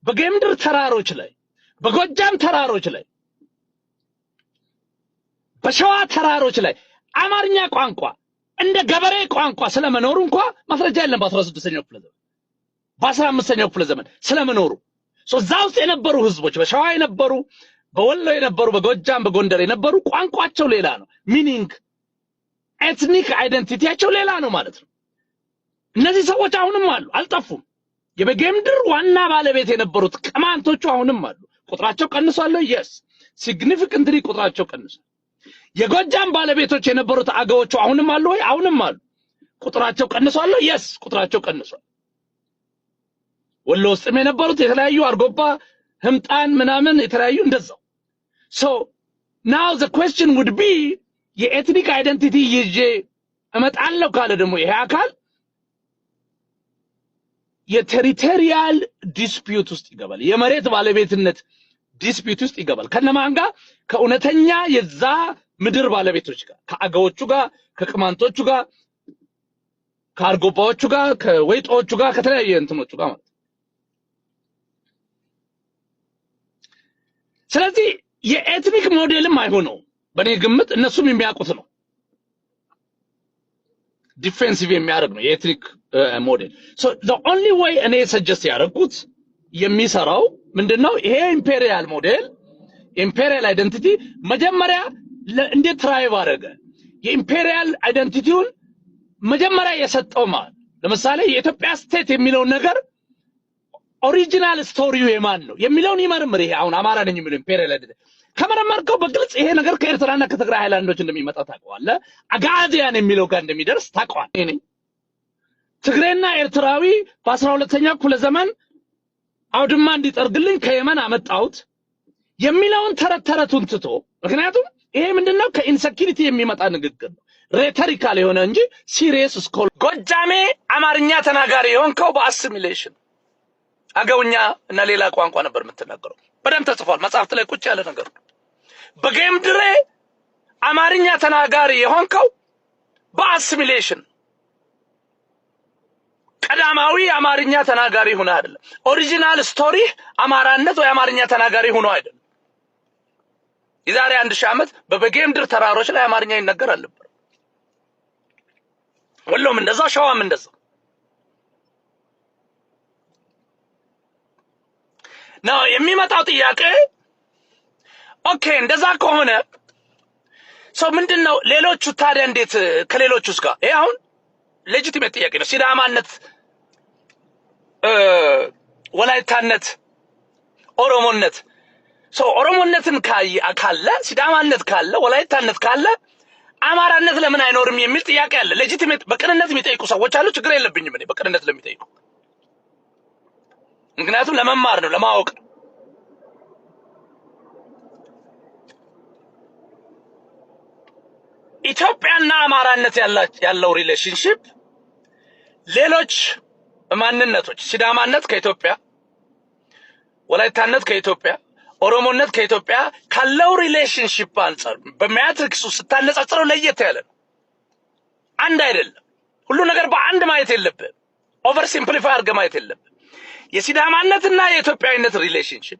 በጌምድር ተራሮች ላይ በጎጃም ተራሮች ላይ በሸዋ ተራሮች ላይ አማርኛ ቋንቋ እንደ ገበሬ ቋንቋ ስለመኖሩ እንኳን ማስረጃ የለም። በ16ኛው ክፍለ ዘመን በ15ኛው ክፍለ ዘመን ስለመኖሩ ዛው ውስጥ የነበሩ ህዝቦች በሸዋ የነበሩ በወሎ የነበሩ በጎጃም በጎንደር የነበሩ ቋንቋቸው ሌላ ነው። ሚኒንግ ኤትኒክ አይደንቲቲያቸው ሌላ ነው ማለት ነው። እነዚህ ሰዎች አሁንም አሉ፣ አልጠፉም። የበጌምድር ዋና ባለቤት የነበሩት ቅማንቶቹ አሁንም አሉ። ቁጥራቸው ቀንሷል። yes ሲግኒፊካንትሊ ቁጥራቸው ቀንሷል። የጎጃም ባለቤቶች የነበሩት አገዎቹ አሁንም አሉ ወይ? አሁንም አሉ። ቁጥራቸው ቀንሷል። yes ቁጥራቸው ቀንሷል። ወሎ ውስጥም የነበሩት የተለያዩ አርጎባ ህምጣን ምናምን የተለያዩ እንደዛው so now the question would be የኤትኒክ አይደንቲቲ ይዤ እመጣለሁ ካለ ደግሞ ይሄ አካል የቴሪቶሪያል ዲስፒዩት ውስጥ ይገባል። የመሬት ባለቤትነት ዲስፒዩት ውስጥ ይገባል። ከነማን ጋር? ከእውነተኛ የዛ ምድር ባለቤቶች ጋር፣ ከአገዎቹ ጋር፣ ከቅማንቶቹ ጋር፣ ከአርጎባዎቹ ጋር፣ ከወይጦቹ ጋር፣ ከተለያየ እንትኖቹ ጋር ማለት። ስለዚህ የኤትኒክ ሞዴልም አይሆነው በኔ ግምት እነሱም የሚያውቁት ነው። ዲፌንሲቭ የሚያደርግ ነው የኤትኒክ ሞዴል። so the only way እኔ ሰጀስት ያደረኩት የሚሰራው ምንድነው? ይሄ ኢምፔሪያል ሞዴል ኢምፔሪያል አይደንቲቲ መጀመሪያ እንዴት ትራይቭ አደረገ? የኢምፔሪያል አይደንቲቲውን መጀመሪያ የሰጠው ማለት ለምሳሌ የኢትዮጵያ ስቴት የሚለው ነገር ኦሪጂናል ስቶሪው የማን ነው የሚለውን ይመርምር። ይሄ አሁን አማራ ነኝ የሚለው ኢምፔሪያል አይደንቲቲ ከመረመርከው በግልጽ ይሄ ነገር ከኤርትራና ከትግራይ ሃይላንዶች እንደሚመጣ ታውቀዋለህ። አጋዚያን የሚለው ጋር እንደሚደርስ ታውቀዋለህ። እኔ ትግሬና ኤርትራዊ በ12ኛው ክፍለ ዘመን አውድማ እንዲጠርግልኝ ከየመን አመጣሁት የሚለውን ተረቱን ትቶ ምክንያቱም ይሄ ምንድነው ከኢንሰኪሪቲ የሚመጣ ንግግር ነው። ሬቶሪካል የሆነ እንጂ ሲሪየስ ስኮል ጎጃሜ አማርኛ ተናጋሪ የሆንከው በአሲሚሌሽን አገውኛ እና ሌላ ቋንቋ ነበር የምትናገረው። በደም ተጽፏል መጽሐፍት ላይ ቁጭ ያለ ነገር። በጌምድሬ አማርኛ ተናጋሪ የሆንከው በአሲሚሌሽን ቀዳማዊ አማርኛ ተናጋሪ ሆነ አይደለም። ኦሪጂናል ስቶሪ አማራነት ወይ አማርኛ ተናጋሪ ሆኖ አይደለም። የዛሬ 1000 ዓመት በበጌምድር ተራሮች ላይ አማርኛ ይነገር አልነበር። ወሎም እንደዛ ሸዋም እንደዛ ነው የሚመጣው ጥያቄ። ኦኬ እንደዛ ከሆነ ሰው ምንድነው ሌሎቹ ታዲያ እንዴት ከሌሎቹስ ጋር? ይሄ አሁን ሌጂቲሜት ጥያቄ ነው። ሲዳማነት፣ ወላይታነት፣ ኦሮሞነት ኦሮሞነትን ካለ ሲዳማነት ካለ ወላይታነት ካለ አማራነት ለምን አይኖርም የሚል ጥያቄ አለ። ሌጂቲሜት በቅንነት የሚጠይቁ ሰዎች አሉ። ችግር የለብኝም እኔ በቅንነት ለሚጠይቁ፣ ምክንያቱም ለመማር ነው ለማወቅ ነው። ኢትዮጵያና አማራነት ያለው ሪሌሽንሺፕ ሌሎች ማንነቶች ሲዳማነት ከኢትዮጵያ፣ ወላይታነት ከኢትዮጵያ፣ ኦሮሞነት ከኢትዮጵያ ካለው ሪሌሽንሺፕ አንፃር በማትሪክሱ ስታነጻጽረው ለየት ያለ ነው። አንድ አይደለም። ሁሉ ነገር በአንድ ማየት የለብህም። ኦቨር ሲምፕሊፋይ አድርገህ ማየት የለብህም። የሲዳማነትና የኢትዮጵያዊነት ሪሌሽንሺፕ፣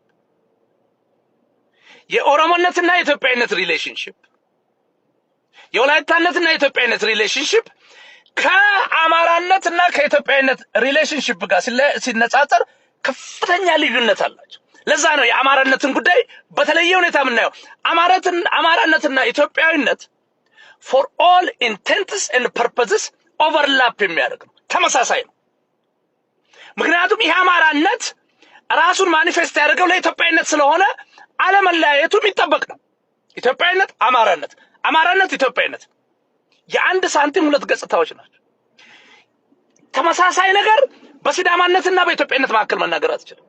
የኦሮሞነትና የኢትዮጵያዊነት ሪሌሽንሺፕ፣ የወላይታነትና የኢትዮጵያዊነት ሪሌሽንሺፕ ከአማራነትና ከኢትዮጵያዊነት ሪሌሽንሺፕ ጋር ሲነጻጸር ከፍተኛ ልዩነት አላቸው። ለዛ ነው የአማራነትን ጉዳይ በተለየ ሁኔታ የምናየው። አማራነትና ኢትዮጵያዊነት for all intents and purposes overlap የሚያደርግ ነው፣ ተመሳሳይ ነው። ምክንያቱም ይሄ አማራነት ራሱን ማኒፌስት ያደርገው ለኢትዮጵያዊነት ስለሆነ አለመለያየቱ የሚጠበቅ ነው። ኢትዮጵያዊነት፣ አማራነት፣ አማራነት፣ ኢትዮጵያዊነት የአንድ ሳንቲም ሁለት ገጽታዎች ናቸው። ተመሳሳይ ነገር በሲዳማነትና በኢትዮጵያዊነት መካከል መናገር አትችልም።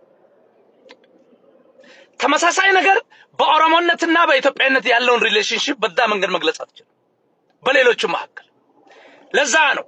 ተመሳሳይ ነገር በኦሮሞነትና በኢትዮጵያዊነት ያለውን ሪሌሽንሺፕ በዛ መንገድ መግለጽ አትችልም በሌሎቹ መካከል። ለዛ ነው